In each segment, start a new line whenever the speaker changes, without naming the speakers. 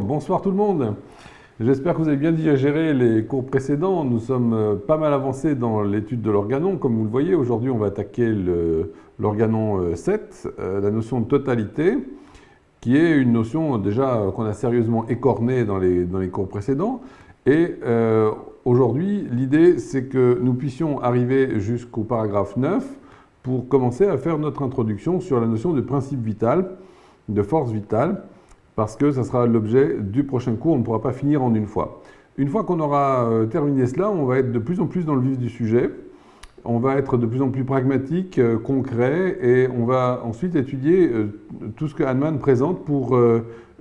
Bonsoir tout le monde. J'espère que vous avez bien digéré les cours précédents. Nous sommes pas mal avancés dans l'étude de l'organon. Comme vous le voyez, aujourd'hui on va attaquer l'organon 7, la notion de totalité, qui est une notion déjà qu'on a sérieusement écornée dans les cours précédents. Et aujourd'hui, l'idée c'est que nous puissions arriver jusqu'au paragraphe 9 pour commencer à faire notre introduction sur la notion de principe vital, de force vitale, parce que ça sera l'objet du prochain cours, on ne pourra pas finir en une fois. Une fois qu'on aura terminé cela, on va être de plus en plus dans le vif du sujet, on va être de plus en plus pragmatique, concret, et on va ensuite étudier tout ce que Hahnemann présente pour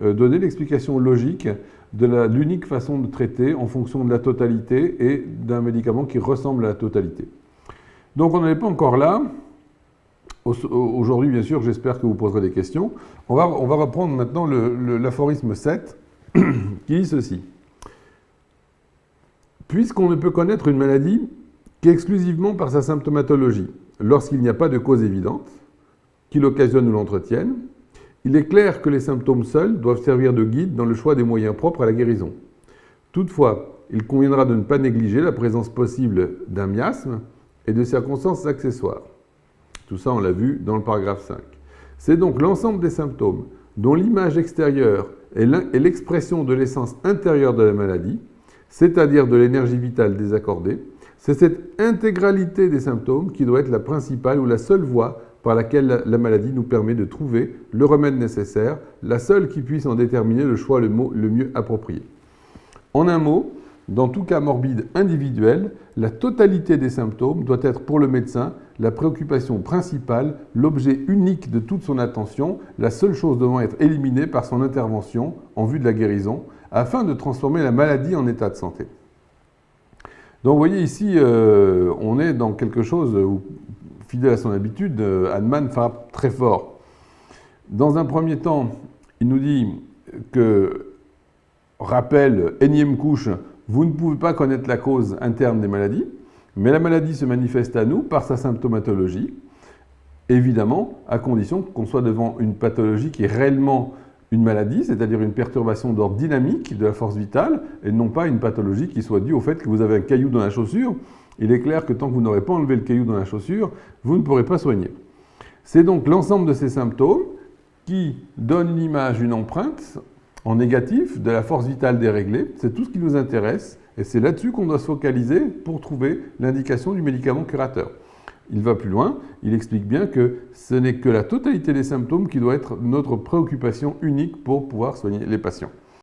donner l'explication logique de l'unique façon de traiter en fonction de la totalité et d'un médicament qui ressemble à la totalité. Donc on n'en est pas encore là. Aujourd'hui, bien sûr, j'espère que vous poserez des questions. On va reprendre maintenant l'aphorisme 7, qui dit ceci. Puisqu'on ne peut connaître une maladie qu'exclusivement par sa symptomatologie, lorsqu'il n'y a pas de cause évidente qui l'occasionne ou l'entretienne, il est clair que les symptômes seuls doivent servir de guide dans le choix des moyens propres à la guérison. Toutefois, il conviendra de ne pas négliger la présence possible d'un miasme et de circonstances accessoires. Tout ça, on l'a vu dans le paragraphe 5. C'est donc l'ensemble des symptômes dont l'image extérieure est l'expression de l'essence intérieure de la maladie, c'est-à-dire de l'énergie vitale désaccordée. C'est cette intégralité des symptômes qui doit être la principale ou la seule voie par laquelle la maladie nous permet de trouver le remède nécessaire, la seule qui puisse en déterminer le choix le mieux approprié. En un mot, dans tout cas morbide individuel, la totalité des symptômes doit être pour le médecin la préoccupation principale, l'objet unique de toute son attention, la seule chose devant être éliminée par son intervention en vue de la guérison, afin de transformer la maladie en état de santé. Donc vous voyez ici, on est dans quelque chose où, fidèle à son habitude, Hahnemann frappe très fort. Dans un premier temps, il nous dit que, rappel, énième couche, vous ne pouvez pas connaître la cause interne des maladies, mais la maladie se manifeste à nous par sa symptomatologie, évidemment, à condition qu'on soit devant une pathologie qui est réellement une maladie, c'est-à-dire une perturbation d'ordre dynamique de la force vitale, et non pas une pathologie qui soit due au fait que vous avez un caillou dans la chaussure. Il est clair que tant que vous n'aurez pas enlevé le caillou dans la chaussure, vous ne pourrez pas soigner. C'est donc l'ensemble de ces symptômes qui donnent une image, une empreinte, en négatif, de la force vitale déréglée. C'est tout ce qui nous intéresse et c'est là-dessus qu'on doit se focaliser pour trouver l'indication du médicament curateur. Il va plus loin, il explique bien que ce n'est que la totalité des symptômes qui doit être notre préoccupation unique pour pouvoir soigner les patients.